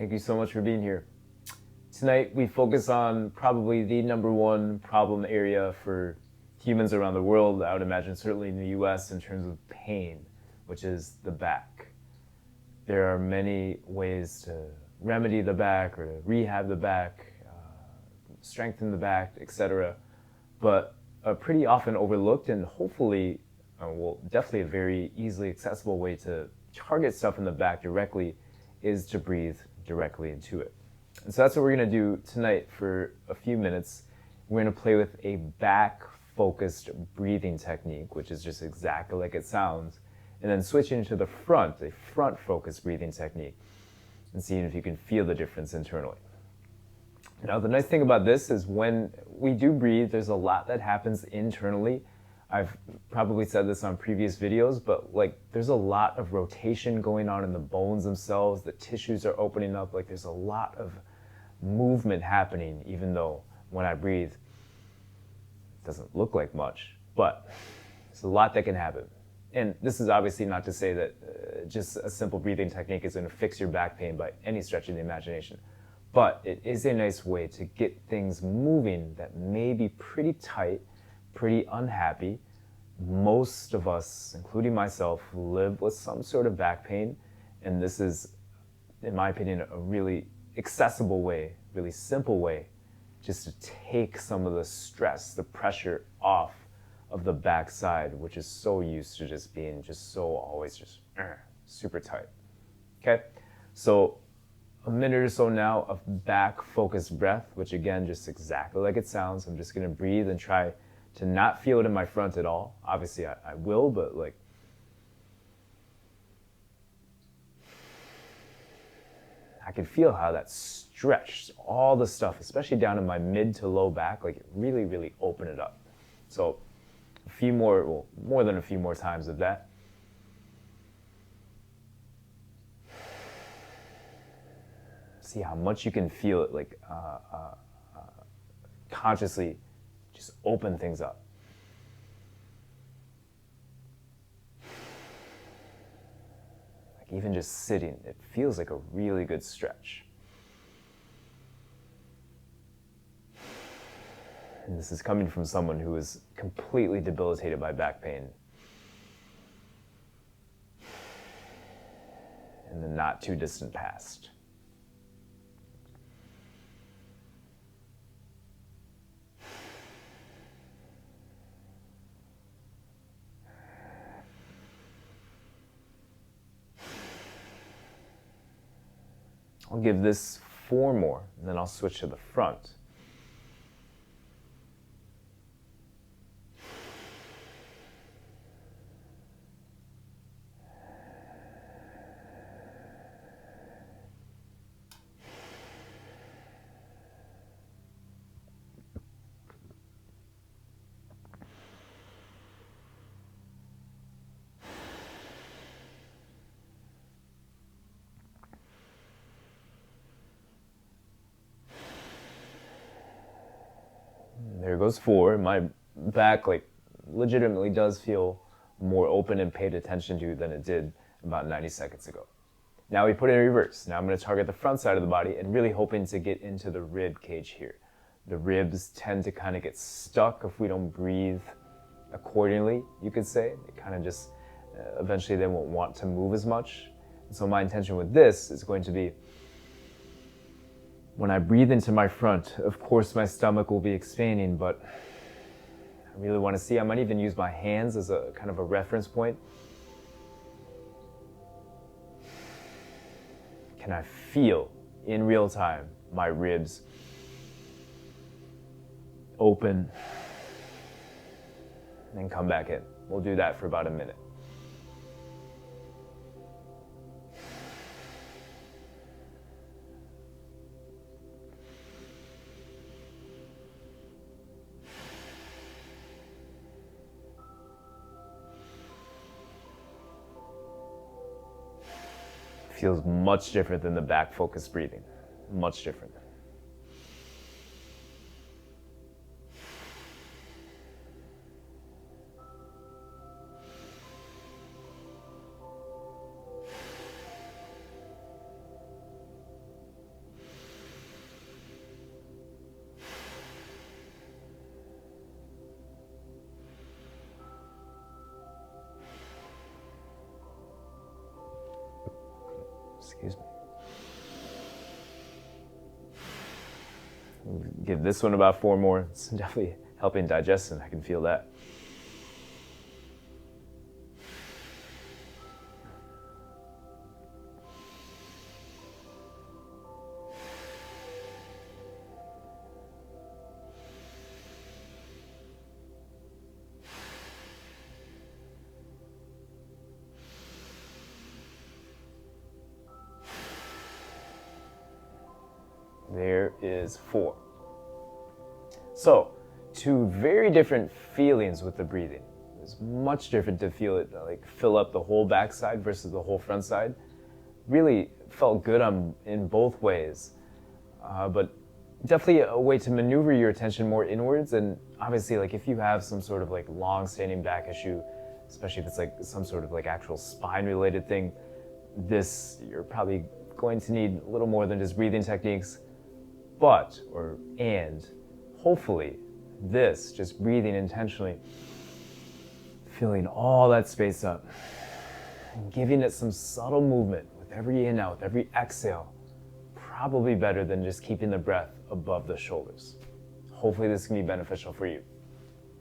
Thank you so much for being here. Tonight, we focus on probably the number one problem area for humans around the world, I would imagine certainly in the US, in terms of pain, which is the back. There are many ways to remedy the back or to rehab the back, strengthen the back, etc. But a pretty often overlooked and hopefully, definitely a very easily accessible way to target stuff in the back directly is to breathe directly into it. And so that's what we're going to do tonight for a few minutes. We're going to play with a back-focused breathing technique, which is just exactly like it sounds, and then switching to the front, a front-focused breathing technique, and seeing if you can feel the difference internally. Now, the nice thing about this is when we do breathe, there's a lot that happens internally. I've probably said this on previous videos, but there's a lot of rotation going on in the bones themselves. The tissues are opening up. There's a lot of movement happening, even though when I breathe, it doesn't look like much, but there's a lot that can happen. And this is obviously not to say that just a simple breathing technique is going to fix your back pain by any stretch of the imagination. But it is a nice way to get things moving that may be pretty tight, pretty unhappy. Most of us, including myself, live with some sort of back pain. And this is, in my opinion, a really accessible way, really simple way, just to take some of the stress, the pressure off of the backside, which is so used to just being always super tight. Okay, so a minute or so now of back-focused breath, which again, just exactly like it sounds. I'm just gonna breathe and try to not feel it in my front at all. Obviously I will, but I can feel how that stretched all the stuff, especially down in my mid to low back, it really, really opened it up. So a few more, more than a few more times of that. See how much you can feel it, consciously just open things up. Even just sitting, it feels like a really good stretch. And this is coming from someone who is completely debilitated by back pain in the not too distant past. I'll give this 4 more, and then I'll switch to the front. There goes 4. My back legitimately does feel more open and paid attention to than it did about 90 seconds ago. Now we put it in reverse. Now I'm going to target the front side of the body and really hoping to get into the rib cage here. The ribs tend to kind of get stuck if we don't breathe accordingly, you could say. They kind of just, eventually they won't want to move as much. And so my intention with this is going to be, when I breathe into my front, of course my stomach will be expanding, but I really want to see, I might even use my hands as a kind of a reference point. Can I feel in real time my ribs open and come back in? We'll do that for about a minute. Feels much different than the back-focused breathing. Much different. Excuse me. Give this one about 4 more. It's definitely helping digestion. I can feel that. There is 4. So, 2 very different feelings with the breathing. It's much different to feel it like fill up the whole backside versus the whole front side. Really felt good in both ways, but definitely a way to maneuver your attention more inwards. And obviously, like if you have some sort of like long-standing back issue, especially if it's like some sort of like actual spine-related thing, you're probably going to need a little more than just breathing techniques. And hopefully this, just breathing intentionally, filling all that space up, and giving it some subtle movement with every in out, with every exhale, probably better than just keeping the breath above the shoulders. Hopefully this can be beneficial for you.